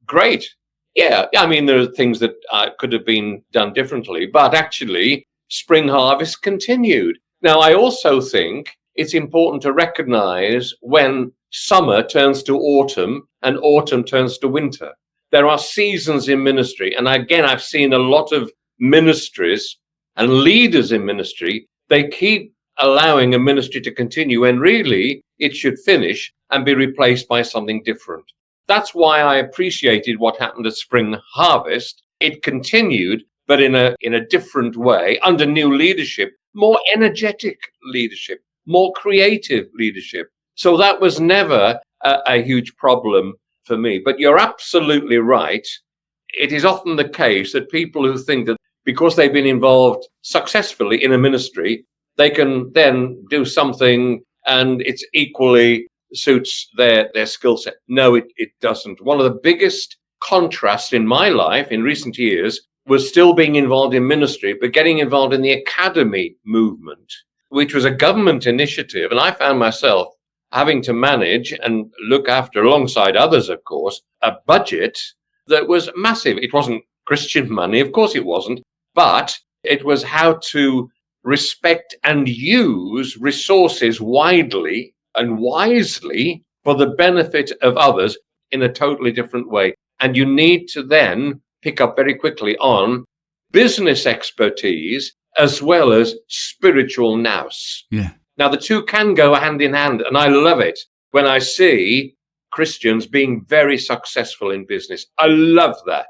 [SPEAKER 2] Great. Yeah, I mean, there are things that could have been done differently, but actually Spring Harvest continued. Now, I also think it's important to recognize when summer turns to autumn and autumn turns to winter. There are seasons in ministry. And again, I've seen a lot of ministries and leaders in ministry, they keep allowing a ministry to continue when really it should finish and be replaced by something different. That's why I appreciated what happened at Spring Harvest. It continued, but in a different way, under new leadership, more energetic leadership, more creative leadership. So that was never a huge problem for me. But you're absolutely right. It is often the case that people who think that because they've been involved successfully in a ministry, they can then do something and it's equally suits their skill set. No, it doesn't. One of the biggest contrasts in my life in recent years was still being involved in ministry, but getting involved in the academy movement, which was a government initiative. And I found myself having to manage and look after, alongside others, of course, a budget that was massive. It wasn't Christian money, of course it wasn't, but it was how to respect and use resources widely and wisely for the benefit of others in a totally different way. And you need to then pick up very quickly on business expertise as well as spiritual nous.
[SPEAKER 1] Yeah.
[SPEAKER 2] Now, the two can go hand in hand, and I love it when I see Christians being very successful in business. I love that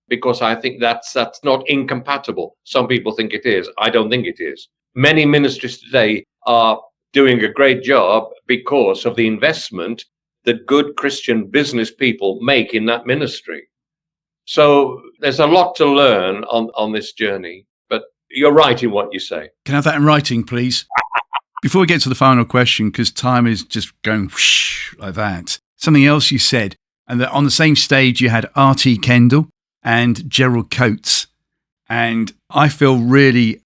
[SPEAKER 2] because I think that's not incompatible. Some people think it is. I don't think it is. Many ministries today are doing a great job because of the investment that good Christian business people make in that ministry. So there's a lot to learn on this journey, but you're right in what you say.
[SPEAKER 1] Can I have that in writing, please? Before we get to the final question, because time is just going whoosh like that, something else you said, and that on the same stage you had R.T. Kendall and Gerald Coates. And I feel really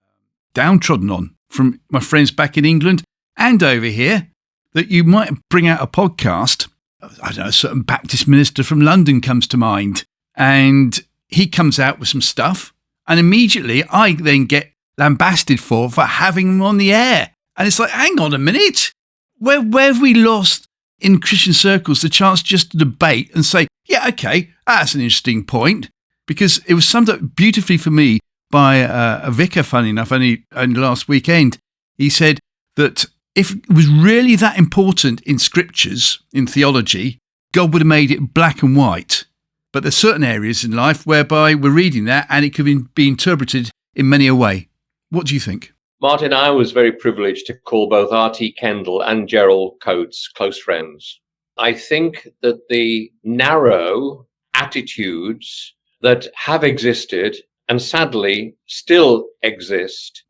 [SPEAKER 1] downtrodden on from my friends back in England and over here that you might bring out a podcast. I don't know, a certain Baptist minister from London comes to mind, and he comes out with some stuff, and immediately I then get lambasted for having him on the air. And it's like, hang on a minute. Where have we lost in Christian circles the chance just to debate and say, yeah, okay, that's an interesting point? Because it was summed up beautifully for me by a vicar, funny enough, only last weekend. He said that if it was really that important in scriptures, in theology, God would have made it black and white. But there's certain areas in life whereby we're reading that and it could be interpreted in many a way. What do you think?
[SPEAKER 2] Martin, I was very privileged to call both R.T. Kendall and Gerald Coates close friends. I think that the narrow attitudes that have existed and sadly still exist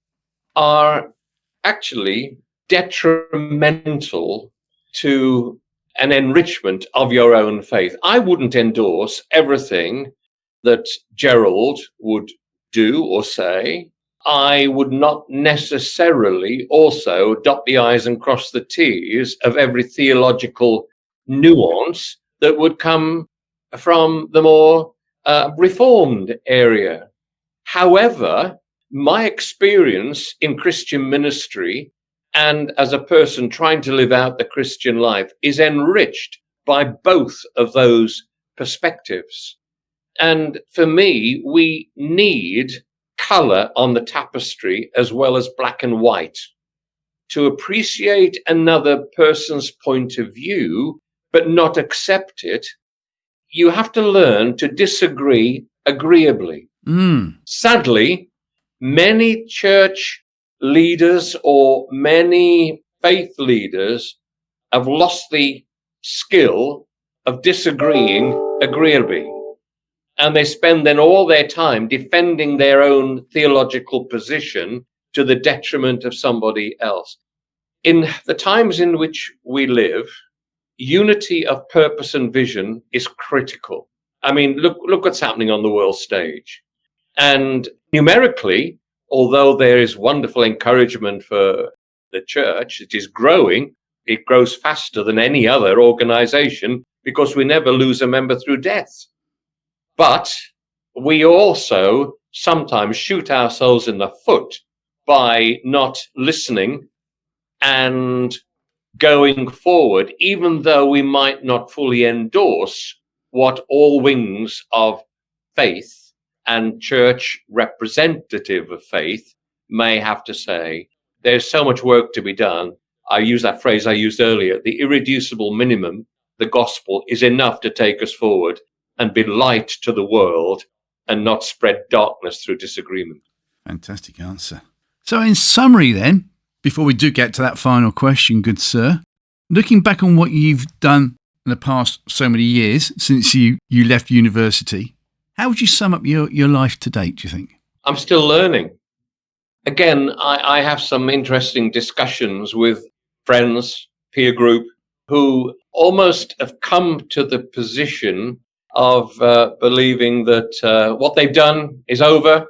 [SPEAKER 2] are actually detrimental to an enrichment of your own faith. I wouldn't endorse everything that Gerald would do or say. I would not necessarily also dot the I's and cross the T's of every theological nuance that would come from the more reformed area. However, my experience in Christian ministry and as a person trying to live out the Christian life is enriched by both of those perspectives. And for me, we need color on the tapestry as well as black and white to appreciate another person's point of view, but not accept it. You have to learn to disagree agreeably. Sadly, many church leaders or many faith leaders have lost the skill of disagreeing agreeably. And they spend then all their time defending their own theological position to the detriment of somebody else. In the times in which we live, unity of purpose and vision is critical. I mean, look what's happening on the world stage. And numerically, although there is wonderful encouragement for the church, it is growing. It grows faster than any other organization because we never lose a member through death. But we also sometimes shoot ourselves in the foot by not listening and going forward, even though we might not fully endorse what all wings of faith and church representative of faith may have to say. There's so much work to be done. I use that phrase I used earlier, the irreducible minimum, the gospel, is enough to take us forward and be light to the world and not spread darkness through disagreement.
[SPEAKER 1] Fantastic answer. So in summary then, before we do get to that final question, good sir, looking back on what you've done in the past so many years since you left university, how would you sum up your life to date, do you think?
[SPEAKER 2] I'm still learning. Again, I have some interesting discussions with friends, peer group, who almost have come to the position of believing that what they've done is over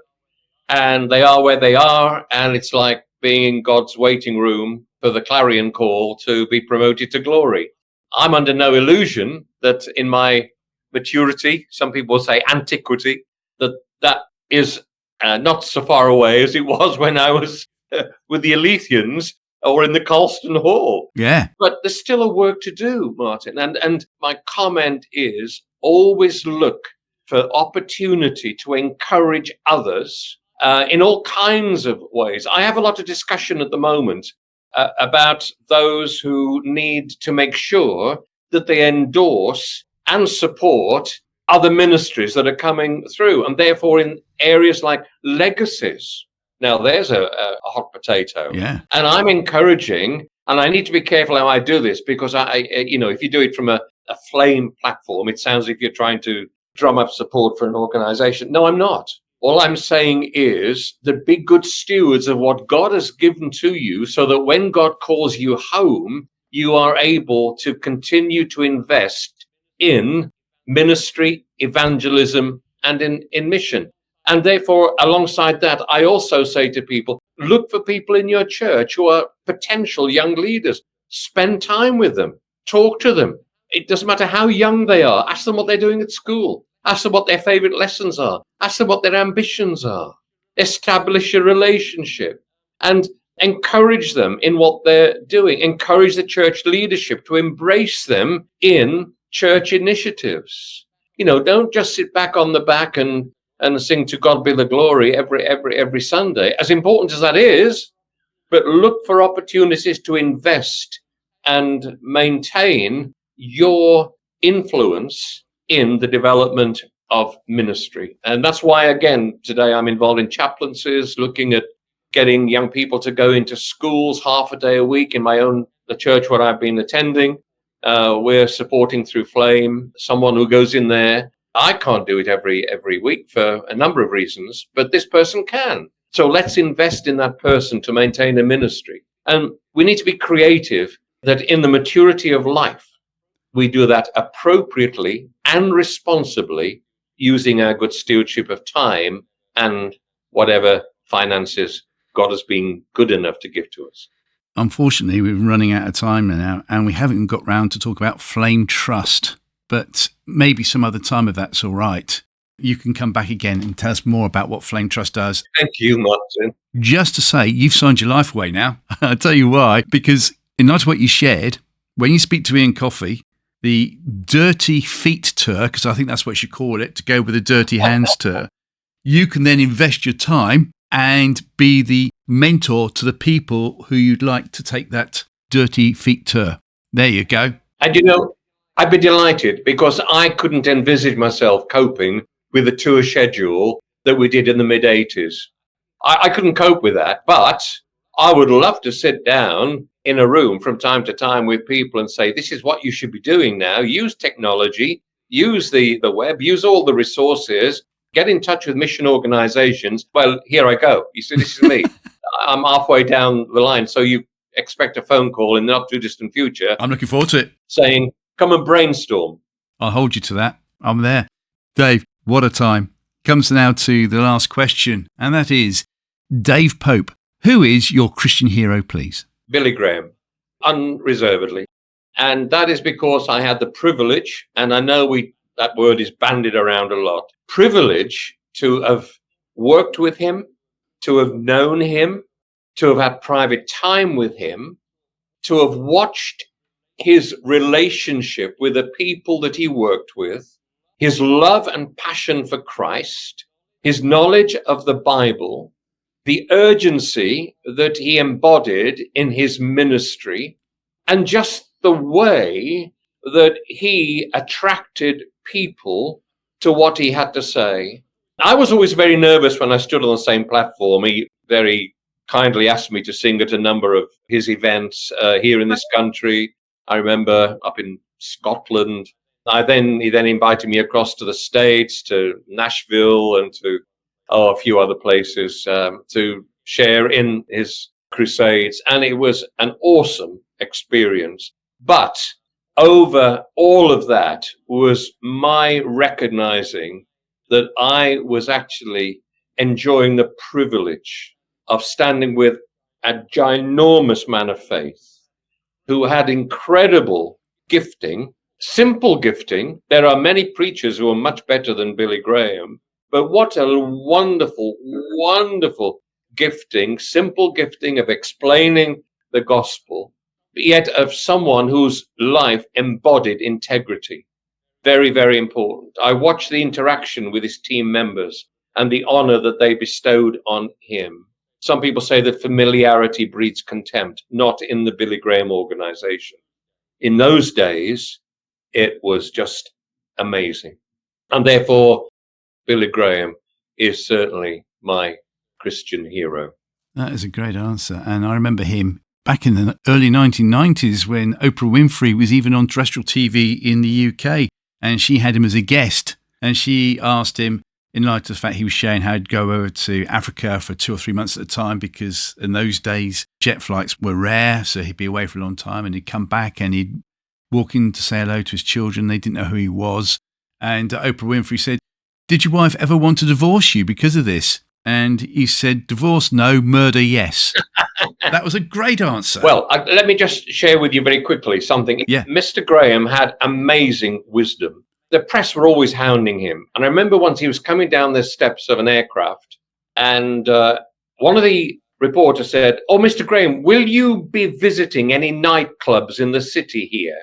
[SPEAKER 2] and they are where they are, and it's like being in God's waiting room for the clarion call to be promoted to glory. I'm under no illusion that in my maturity, some people say antiquity, that is not so far away as it was when I was with the Alethians or in the Colston Hall.
[SPEAKER 1] Yeah.
[SPEAKER 2] But there's still a work to do, Martin. And my comment is always look for opportunity to encourage others in all kinds of ways. I have a lot of discussion at the moment about those who need to make sure that they endorse and support other ministries that are coming through, and therefore in areas like legacies. Now, there's a hot potato.
[SPEAKER 1] Yeah.
[SPEAKER 2] And I'm encouraging, and I need to be careful how I do this, because if you do it from a flame platform, it sounds as if you're trying to drum up support for an organization. No, I'm not. All I'm saying is that be good stewards of what God has given to you so that when God calls you home, you are able to continue to invest in ministry, evangelism, and in mission. And therefore, alongside that, I also say to people, look for people in your church who are potential young leaders. Spend time with them. Talk to them. It doesn't matter how young they are. Ask them what they're doing at school. Ask them what their favorite lessons are. Ask them what their ambitions are. Establish a relationship and encourage them in what they're doing. Encourage the church leadership to embrace them in church initiatives. Don't just sit back on the back and sing "To God Be the Glory" every Sunday, as important as that is, but look for opportunities to invest and maintain your influence in the development of ministry. And that's why, again, today I'm involved in chaplaincies, looking at getting young people to go into schools half a day a week in the church where I've been attending. We're supporting through Flame someone who goes in there. I can't do it every week for a number of reasons, but this person can. So let's invest in that person to maintain a ministry. And we need to be creative that in the maturity of life, we do that appropriately and responsibly, using our good stewardship of time and whatever finances God has been good enough to give to us.
[SPEAKER 1] Unfortunately, we're running out of time now, and we haven't got round to talk about Flame Trust, but maybe some other time if that's all right. You can come back again and tell us more about what Flame Trust does.
[SPEAKER 2] Thank you, Martin.
[SPEAKER 1] Just to say, you've signed your life away now. I'll tell you why. Because in light of what you shared, when you speak to Ian Coffey, the dirty feet tour, because I think that's what you should call it, to go with the dirty hands tour, you can then invest your time and be the mentor to the people who you'd like to take that dirty feet tour. There you go.
[SPEAKER 2] And I'd be delighted, because I couldn't envisage myself coping with the tour schedule that we did in the mid-'80s. I couldn't cope with that, but I would love to sit down in a room from time to time with people and say, this is what you should be doing now. Use technology, use the web, use all the resources, get in touch with mission organizations. Well, here I go. You see, this is me. I'm halfway down the line, so you expect a phone call in the not too distant future.
[SPEAKER 1] I'm looking forward to it.
[SPEAKER 2] Saying, come and brainstorm.
[SPEAKER 1] I'll hold you to that. I'm there. Dave, what a time. Comes now to the last question, and that is, Dave Pope, who is your Christian hero, please?
[SPEAKER 2] Billy Graham, unreservedly. And that is because I had the privilege, and I know that word is bandied around a lot, privilege to have worked with him, to have known him, to have had private time with him, to have watched his relationship with the people that he worked with, his love and passion for Christ, his knowledge of the Bible, the urgency that he embodied in his ministry, and just the way that he attracted people to what he had to say. I was always very nervous when I stood on the same platform. He very kindly asked me to sing at a number of his events here in this country. I remember up in Scotland. He then invited me across to the States, to Nashville, and to a few other places to share in his crusades. And it was an awesome experience. But over all of that was my recognizing that I was actually enjoying the privilege of standing with a ginormous man of faith who had incredible gifting, simple gifting. There are many preachers who are much better than Billy Graham, but what a wonderful, wonderful gifting, simple gifting of explaining the gospel, yet of someone whose life embodied integrity. Very, very important. I watched the interaction with his team members and the honor that they bestowed on him. Some people say that familiarity breeds contempt, not in the Billy Graham organization. In those days, it was just amazing. And therefore, Billy Graham is certainly my Christian hero.
[SPEAKER 1] That is a great answer. And I remember him back in the early 1990s when Oprah Winfrey was even on terrestrial TV in the UK, and she had him as a guest, and she asked him, in light of the fact he was sharing how he'd go over to Africa for 2 or 3 months at a time, because in those days, jet flights were rare. So he'd be away for a long time and he'd come back and he'd walk in to say hello to his children. They didn't know who he was. And Oprah Winfrey said, "Did your wife ever want to divorce you because of this?" And he said, "Divorce, no, murder, yes." That was a great answer.
[SPEAKER 2] Well, let me just share with you very quickly something.
[SPEAKER 1] Yeah.
[SPEAKER 2] Mr. Graham had amazing wisdom. The press were always hounding him. And I remember once he was coming down the steps of an aircraft, and one of the reporters said, "Oh, Mr. Graham, will you be visiting any nightclubs in the city here?"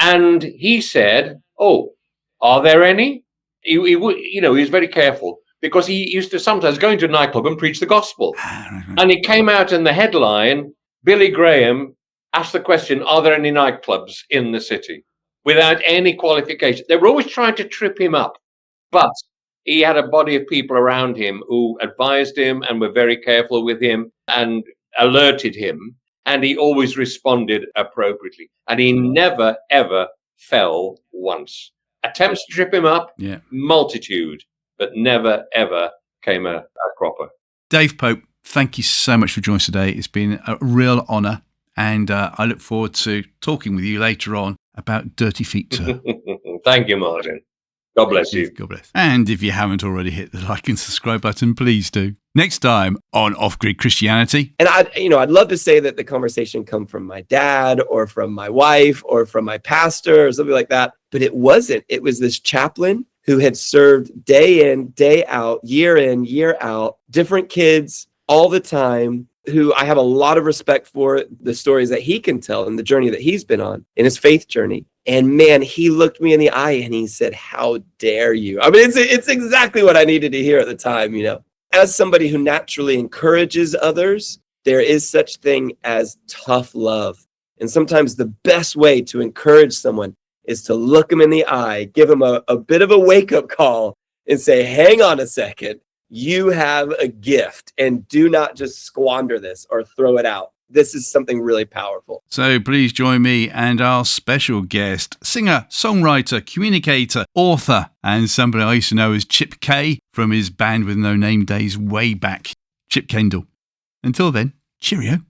[SPEAKER 2] And he said, "Oh, are there any?" He was very careful, because he used to sometimes go into a nightclub and preach the gospel. And it came out in the headline, Billy Graham asked the question, "Are there any nightclubs in the city?" Without any qualification. They were always trying to trip him up. But he had a body of people around him who advised him and were very careful with him and alerted him. And he always responded appropriately. And he never, ever fell once. Attempts to trip him up, multitude, but never, ever came a cropper.
[SPEAKER 1] Dave Pope, thank you so much for joining us today. It's been a real honour. And I look forward to talking with you later on about dirty feet, sir.
[SPEAKER 2] Thank you, Martin. God bless you.
[SPEAKER 1] God bless. And if you haven't already hit the like and subscribe button, please do. Next time on Off-Grid Christianity.
[SPEAKER 3] And I'd love to say that the conversation come from my dad or from my wife or from my pastor or something like that, but it wasn't. It was this chaplain who had served day in, day out, year in, year out, different kids all the time, who I have a lot of respect for, the stories that he can tell and the journey that he's been on in his faith journey. And man, he looked me in the eye and he said, "How dare you?" I mean, it's exactly what I needed to hear at the time, As somebody who naturally encourages others, there is such thing as tough love. And sometimes the best way to encourage someone is to look them in the eye, give them a bit of a wake-up call and say, "Hang on a second. You have a gift, and do not just squander this or throw it out. This is something really powerful."
[SPEAKER 1] So please join me and our special guest, singer, songwriter, communicator, author, and somebody I used to know as Chip K from his band with no name days way back, Chip Kendall. Until then, cheerio.